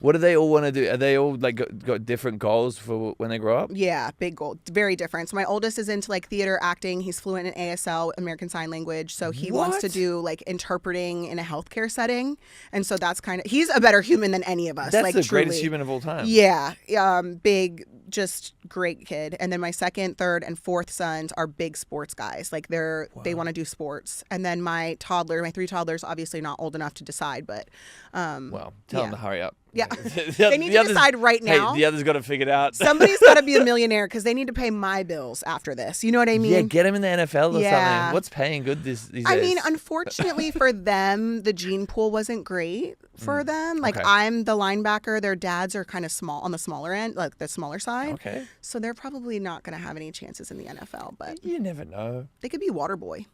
What do they all want to do? Are they all like got different goals for when they grow up? Yeah, big goal. Very different. So my oldest is into like theater, acting. He's fluent in ASL, American Sign Language. So he wants to do like interpreting in a healthcare setting. And so that's kind of, he's a better human than any of us. That's like, the truly. greatest human of all time. Yeah. Big, just great kid. And then my second, third, and fourth sons are big sports guys. Like they want to do sports. And then my 3 toddlers, obviously not old enough to decide, but well, tell them to hurry up. Yeah. They need to decide right now. Hey, the others got to figure it out. Somebody's got to be a millionaire because they need to pay my bills after this. You know what I mean? Yeah, get them in the NFL or something. What's paying good these days? I mean, unfortunately for them, the gene pool wasn't great for them. Like, I'm the linebacker. Their dads are kind of small, on the smaller end, like the smaller side. Okay. So they're probably not going to have any chances in the NFL. But you never know. They could be water boy.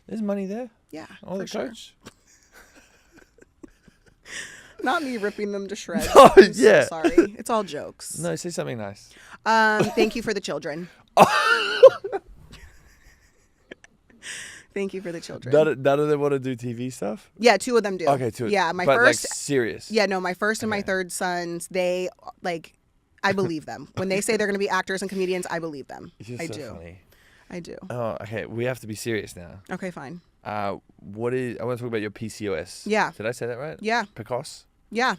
There's money there. Yeah, for the coach. Sure. Not me ripping them to shreds. Oh, I'm yeah. so sorry. It's all jokes. No, say something nice. Thank you for the children. Thank you for the children. None of them want to do TV stuff? Yeah, 2 of them do. Okay, 2. Yeah, my but first. Like serious. Yeah, no, my first and my third sons, they like, I believe them. When they say they're going to be actors and comedians, I believe them. You're so funny. I do. Oh, okay. We have to be serious now. Okay, fine. I want to talk about your PCOS. Yeah. Did I say that right? Yeah. PCOS? Yeah.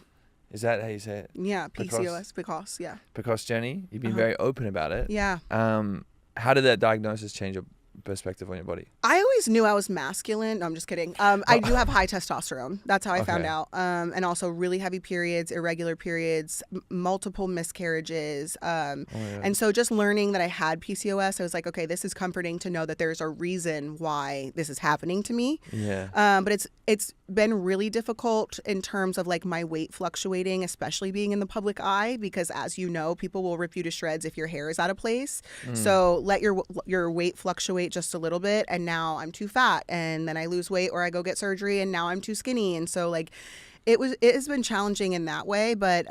Is that how you say it? Yeah, PCOS, PCOS, yeah. PCOS journey. You've been very open about it. Yeah. How did that diagnosis change your perspective on your body? I always knew I was masculine. No, I'm just kidding. I do have high testosterone. That's how I found out. And also really heavy periods, irregular periods, multiple miscarriages. And so just learning that I had PCOS, I was like, okay, this is comforting to know that there's a reason why this is happening to me. Yeah. But it's been really difficult in terms of like my weight fluctuating, especially being in the public eye, because as you know, people will rip you to shreds if your hair is out of place. So let your weight fluctuate just a little bit, and now I'm too fat, and then I lose weight or I go get surgery and now I'm too skinny. And so like it has been challenging in that way, but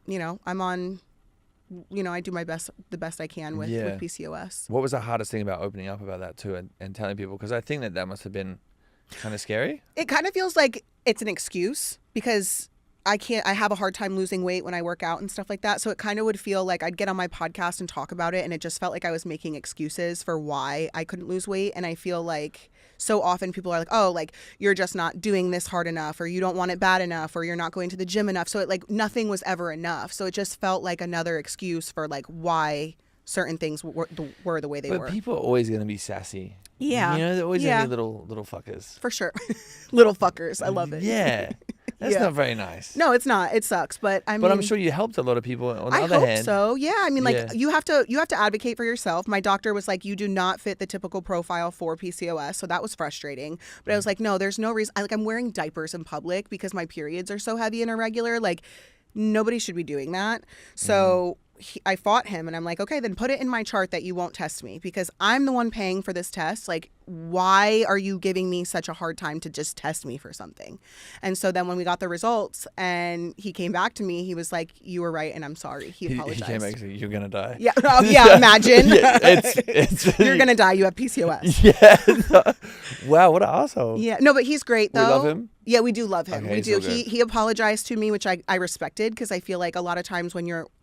you know, I'm on, you know, I do the best I can with PCOS. What was the hardest thing about opening up about that too, and telling people? Because I think that must have been kind of scary. It kind of feels like it's an excuse because I have a hard time losing weight when I work out and stuff like that. So it kind of would feel like I'd get on my podcast and talk about it, and it just felt like I was making excuses for why I couldn't lose weight. And I feel like so often people are like, oh, like you're just not doing this hard enough, or you don't want it bad enough, or you're not going to the gym enough. So it like nothing was ever enough. So it just felt like another excuse for like why certain things were the way they were. But people are always going to be sassy. Yeah. You know, they're always going to be little fuckers. For sure. Little fuckers. I love it. Yeah. That's not very nice. No, it's not. It sucks. But I mean, but I'm sure you helped a lot of people on the other hand. I hope so. Yeah. I mean, like you have to advocate for yourself. My doctor was like, you do not fit the typical profile for PCOS. So that was frustrating. But I was like, no, there's no reason. I'm wearing diapers in public because my periods are so heavy and irregular. Like nobody should be doing that. So I fought him, and I'm like, okay, then put it in my chart that you won't test me because I'm the one paying for this test. Like, why are you giving me such a hard time to just test me for something? And so then when we got the results and he came back to me, he was like, you were right, and I'm sorry. He apologized. He came back and said, you're going to die. Yeah. Oh, yeah, imagine. You're going to die. You have PCOS. Yeah. Wow, what an asshole. Yeah. No, but he's great, though. We love him? Yeah, we do love him. Okay, we do. He apologized to me, which I respected because I feel like a lot of times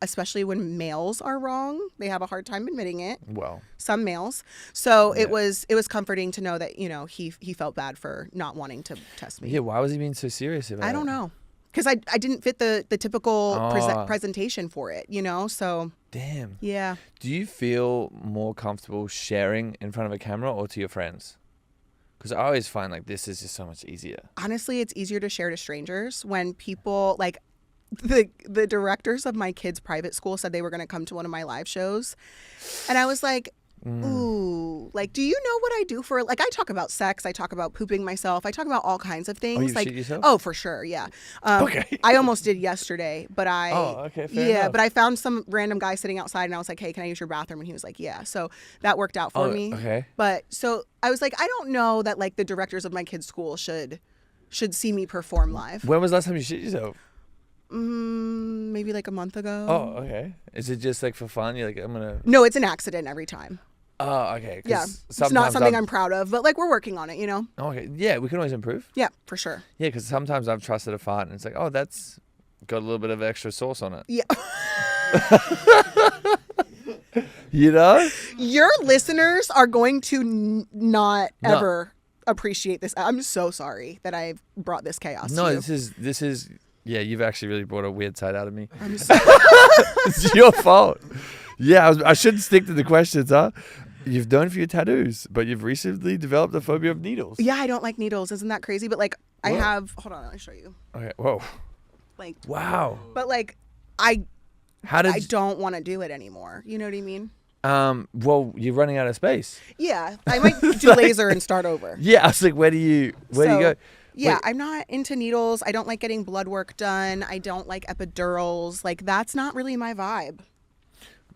especially when males are wrong, they have a hard time admitting it. Well. Some males. So it was comforting to know that, you know, he felt bad for not wanting to test me. Yeah, why was he being so serious about it? I don't know. Because I didn't fit the typical presentation for it, you know? So. Damn. Yeah. Do you feel more comfortable sharing in front of a camera or to your friends? Because I always find like this is just so much easier. Honestly, it's easier to share to strangers when people like the directors of my kids' private school said they were going to come to one of my live shows. And I was like, ooh, like, do you know what I do for, like, I talk about sex, I talk about pooping myself, I talk about all kinds of things. Oh, you like, shit yourself? Oh, for sure, yeah. Okay. I almost did yesterday, but fair enough. but I found some random guy sitting outside and I was like, hey, can I use your bathroom? And he was like, yeah. So that worked out for me. Okay. But so I was like, I don't know that like the directors of my kids' school should see me perform live. When was the last time you shit yourself? Maybe like a month ago. Oh, okay. Is it just like for fun? You're like, I'm going to... No, it's an accident every time. Oh, okay. Yeah, it's not something I'm proud of, but like we're working on it, you know? Okay, yeah, we can always improve. Yeah, for sure. Yeah, because sometimes I've trusted a fart and it's like, oh, that's got a little bit of extra sauce on it. Yeah. You know? Your listeners are going to not ever appreciate this. I'm so sorry that I brought this chaos to you. This is yeah, you've actually really brought a weird side out of me. I'm sorry. It's your fault. Yeah, I shouldn't stick to the questions, huh? You've known for your tattoos, but you've recently developed a phobia of needles. Yeah, I don't like needles. Isn't that crazy? But like, I have. Hold on, I'll show you. Okay. Whoa. Like. Wow. But like, I don't want to do it anymore. You know what I mean? Well, you're running out of space. Yeah, I might do laser and start over. Yeah, I was like, where do you go? Yeah, Wait. I'm not into needles. I don't like getting blood work done. I don't like epidurals. Like, that's not really my vibe.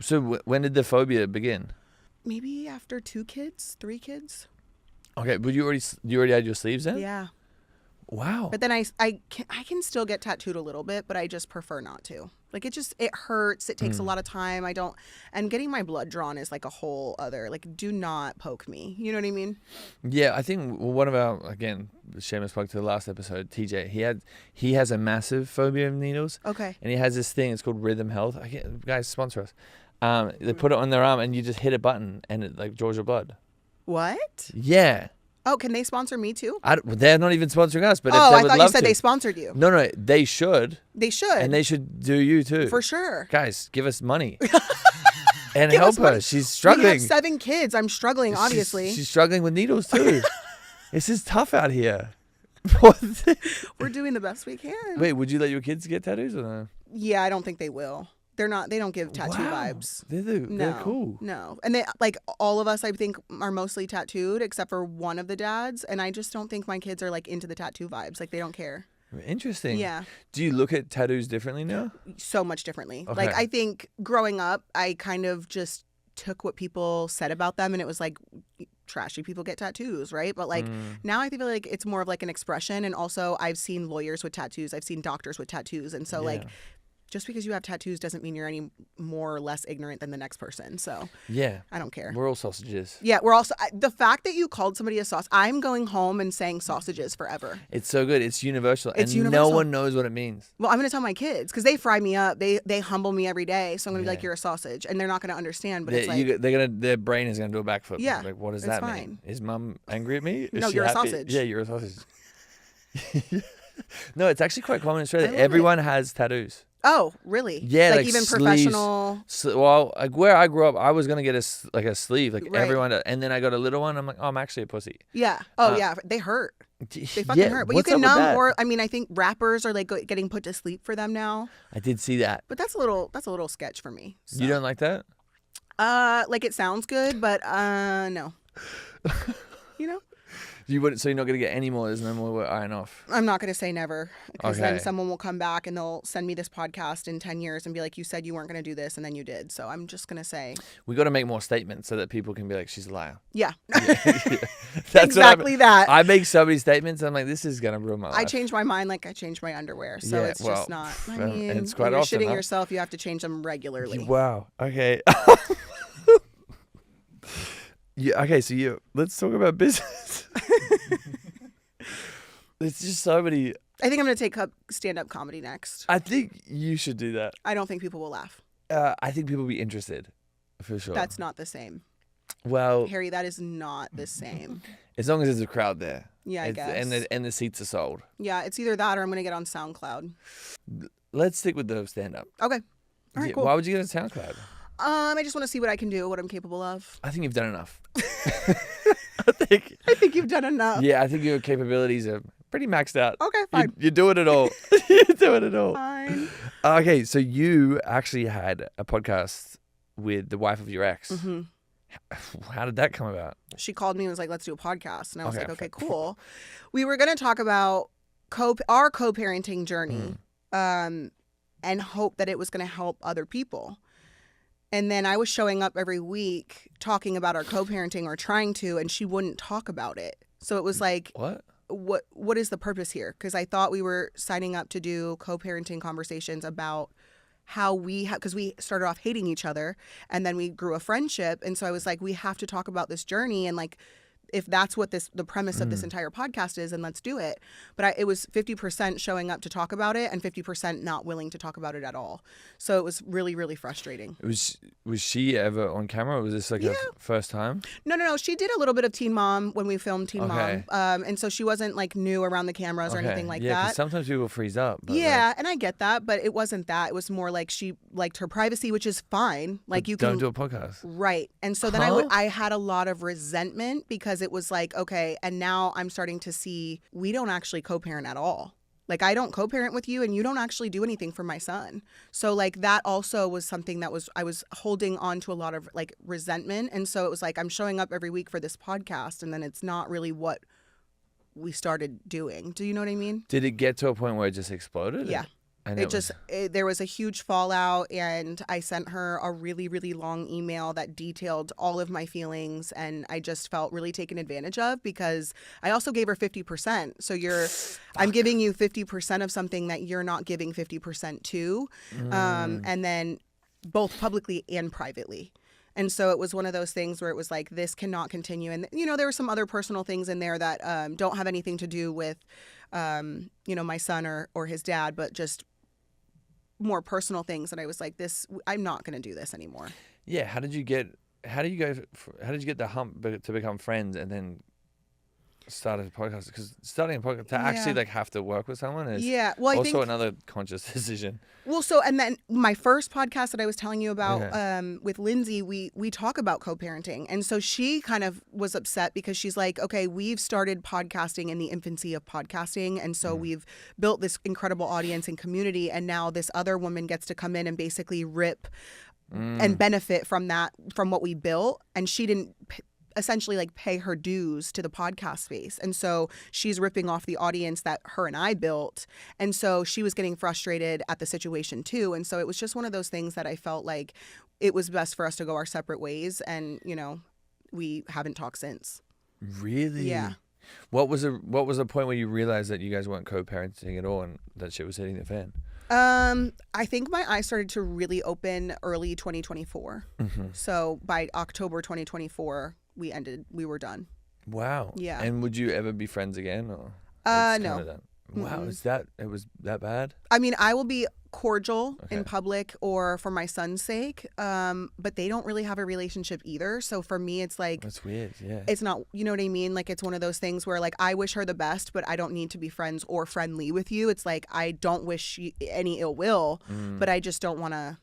So when did the phobia begin? Maybe after 2 kids, 3 kids. Okay, but you already had your sleeves in? Yeah. Wow. But then I can still get tattooed a little bit, but I just prefer not to. Like, it hurts. It takes a lot of time. And getting my blood drawn is like a whole other, like, do not poke me. You know what I mean? Yeah, I think one of our, again, shameless plug to the last episode, TJ, he has a massive phobia of needles. Okay. And he has this thing, it's called Rhythm Health. Guys, sponsor us. They put it on their arm and you just hit a button and it like draws your blood. What? Yeah. Oh, can they sponsor me too? They're not even sponsoring us, but if I they would thought love you said to. they sponsored you. No, they should. They should. And they should do you too. For sure. Guys, give us money. And help her. She's struggling. We have 7 kids. I'm struggling, obviously. She's struggling with needles too. This is tough out here. We're doing the best we can. Wait, would you let your kids get tattoos or no? Yeah, I don't think they will. They don't give tattoo vibes. They're cool. No. And they, like, all of us, I think, are mostly tattooed except for one of the dads. And I just don't think my kids are like into the tattoo vibes. Like, they don't care. Interesting. Yeah. Do you look at tattoos differently now? So much differently. Okay. Like, I think growing up, I kind of just took what people said about them and it was like, trashy people get tattoos, right? But like now I feel like it's more of like an expression. And also I've seen lawyers with tattoos. I've seen doctors with tattoos. And so like, just because you have tattoos doesn't mean you're any more or less ignorant than the next person. So yeah, I don't care. We're all sausages. Yeah, we're also the fact that you called somebody a sauce. I'm going home and saying sausages forever. It's so good. It's universal. It's universal. No one knows what it means. Well, I'm going to tell my kids because they fry me up. They humble me every day. So I'm going to be like, you're a sausage, and they're not going to understand. But it's like their brain is going to do a backflip. Yeah, like what does that mean? Is mum angry at me? No, you're happy? a sausage. Yeah, you're a sausage. No, it's actually quite common in Australia. Everyone has tattoos. Oh, really? Yeah, like even sleeves, professional. Well, like where I grew up, I was gonna get a sleeve, like everyone, and then I got a little one. I'm like, oh, I'm actually a pussy. Yeah. Oh, yeah. They hurt. They fucking hurt. But you can numb, or I mean, I think rappers are like getting put to sleep for them now. I did see that. But that's a little sketch for me. So. You don't like that? Like it sounds good, but no. You know. You wouldn't. So you're not gonna get any more. There's no more iron off. I'm not gonna say never, because then someone will come back and they'll send me this podcast in 10 years and be like, "You said you weren't gonna do this, and then you did." So I'm just gonna say we got to make more statements so that people can be like, "She's a liar." Yeah. That's exactly that. I make so many statements. I'm like, this is gonna ruin my life. I change my mind like I change my underwear. So it's just not. I mean, and it's quite when you're often, shitting yourself, you have to change them regularly. Wow. Okay. Okay. So let's talk about business. There's just so many. I think I'm going to take up stand-up comedy next. I think you should do that. I don't think people will laugh. I think people will be interested, for sure. That's not the same. Well, Harry, that is not the same. As long as there's a crowd there. Yeah, I guess. And the seats are sold. Yeah, it's either that or I'm going to get on SoundCloud. Let's stick with the stand-up. Okay. All right, cool. Why would you get on SoundCloud? I just want to see what I can do, what I'm capable of. I think you've done enough. I think you've done enough. Yeah, I think your capabilities are pretty maxed out. Okay, fine. You're doing it all. You're doing it all. Fine. Okay, so you actually had a podcast with the wife of your ex. Mm-hmm. How did that come about? She called me and was like, let's do a podcast. And I was like, okay, cool. We were going to talk about our co-parenting journey and hope that it was going to help other people. And then I was showing up every week talking about our co-parenting or trying to, and she wouldn't talk about it. So it was like, what is the purpose here? Because I thought we were signing up to do co-parenting conversations about how because we started off hating each other and then we grew a friendship. And so I was like, we have to talk about this journey and like if that's what the premise of this entire podcast is, then let's do it. But it was 50% showing up to talk about it and 50% not willing to talk about it at all. So it was really, really frustrating. Was she ever on camera, or was this like her first time? No. She did a little bit of Teen Mom when we filmed Teen Mom. And so she wasn't like new around the cameras or anything like yeah, that. Sometimes people freeze up. Yeah, and I get that, but it wasn't that. It was more like she liked her privacy, which is fine. Like you don't do a podcast. Right. And so then I had a lot of resentment because it was like, okay, and now I'm starting to see we don't actually co-parent at all. Like I don't co-parent with you and you don't actually do anything for my son. So like that also was something that I was holding on to a lot of like resentment. And so it was like I'm showing up every week for this podcast and then it's not really what we started doing. Do you know what I mean? Did it get to a point where it just exploded? Yeah. And there was a huge fallout, and I sent her a really, really long email that detailed all of my feelings, and I just felt really taken advantage of because I also gave her 50%. So I'm giving you 50% of something that you're not giving 50% to, and then both publicly and privately. And so it was one of those things where it was like, this cannot continue. And, there were some other personal things in there that don't have anything to do with, my son or his dad, but just more personal things. And I was like, I'm not going to do this anymore. Yeah. How did you get the hump to become friends and then started a podcast? Because starting a podcast to actually like have to work with someone is I think another conscious decision. Well, so, and then my first podcast that I was telling you about with Lindsay, we talk about co-parenting. And so she kind of was upset because she's like, okay, we've started podcasting in the infancy of podcasting. And so we've built this incredible audience and community. And now this other woman gets to come in and basically rip and benefit from what we built. And she didn't essentially like pay her dues to the podcast space. And so she's ripping off the audience that her and I built. And so she was getting frustrated at the situation too. And so it was just one of those things that I felt like it was best for us to go our separate ways. And, we haven't talked since. Really? Yeah. What was the point where you realized that you guys weren't co-parenting at all and that shit was hitting the fan? I think my eyes started to really open early 2024. So by October 2024, we were done. Wow. Yeah. And would you ever be friends again, or? No. Wow. It was that bad? I mean, I will be cordial in public or for my son's sake. But they don't really have a relationship either. So for me, it's like, that's weird. Yeah. It's not, you know what I mean? Like, it's one of those things where like, I wish her the best, but I don't need to be friends or friendly with you. It's like, I don't wish you any ill will, but I just don't want to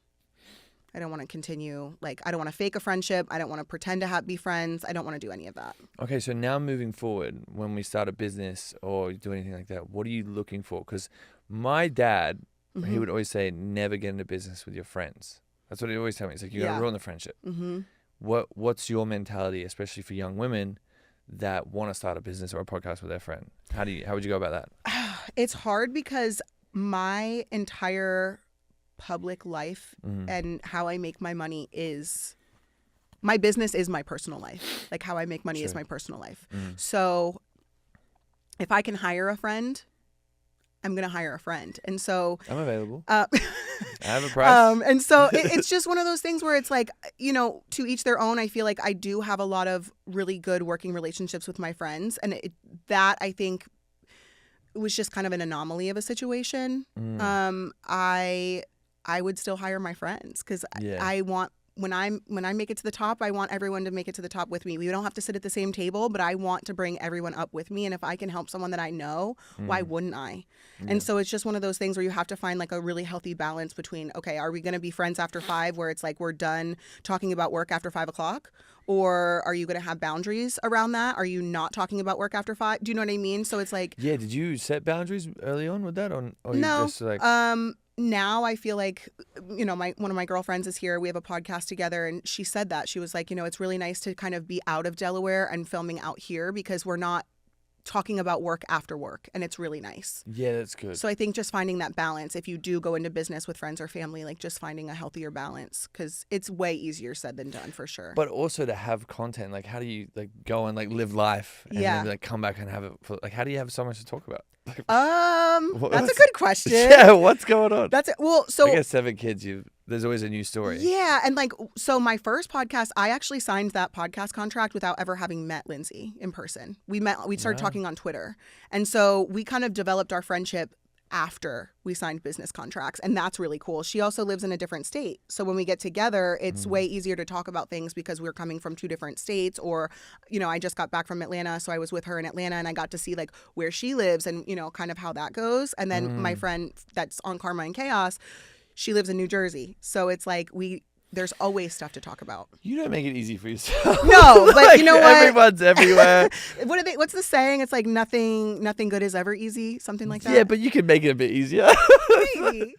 continue. Like, I don't want to fake a friendship. I don't want to pretend to be friends. I don't want to do any of that. Okay, so now moving forward, when we start a business or do anything like that, what are you looking for? Because my dad, he would always say, never get into business with your friends. That's what he always tell me. It's like, you're going to ruin the friendship. What's your mentality, especially for young women that want to start a business or a podcast with their friend? How would you go about that? It's hard because my entire public life and how I make my money is my business is my personal life. Like, how I make money is my personal life. So if I can hire a friend, I'm going to hire a friend. And so I'm available. I have a price. And so it's just one of those things where it's like, to each their own. I feel like I do have a lot of really good working relationships with my friends. And that I think was just kind of an anomaly of a situation. I would still hire my friends because I want, when I make it to the top, I want everyone to make it to the top with me. We don't have to sit at the same table, but I want to bring everyone up with me. And if I can help someone that I know, why wouldn't I? And so it's just one of those things where you have to find like a really healthy balance between, okay, are we going to be friends after 5 where it's like we're done talking about work after 5 o'clock? Or are you going to have boundaries around that? Are you not talking about work after 5? Do you know what I mean? So it's like... Yeah, did you set boundaries early on with that? Or no. You just like... Now I feel like, one of my girlfriends is here. We have a podcast together, and she said that. She was like, it's really nice to kind of be out of Delaware and filming out here because we're not talking about work after work, and it's really nice. Yeah, that's good. So I think just finding that balance, if you do go into business with friends or family, like just finding a healthier balance, because it's way easier said than done for sure. But also to have content, like how do you like go and like live life and then like come back and have it for, like how do you have so much to talk about? That's a good question. Yeah, what's going on? That's it. Well, so I guess 7 kids, there's always a new story. Yeah. And like, so my first podcast, I actually signed that podcast contract without ever having met Lindsay in person. We started talking on Twitter. And so we kind of developed our friendship after we signed business contracts. And that's really cool. She also lives in a different state. So when we get together, it's way easier to talk about things because we're coming from 2 different states. Or, you know, I just got back from Atlanta. So I was with her in Atlanta and I got to see like where she lives and, you know, kind of how that goes. And then my friend that's on Karma and Chaos, she lives in New Jersey. So it's like there's always stuff to talk about. You don't make it easy for yourself. No, but like, you know what? Everyone's everywhere. What's the saying? It's like nothing good is ever easy, something like that. Yeah, but you can make it a bit easier. Maybe.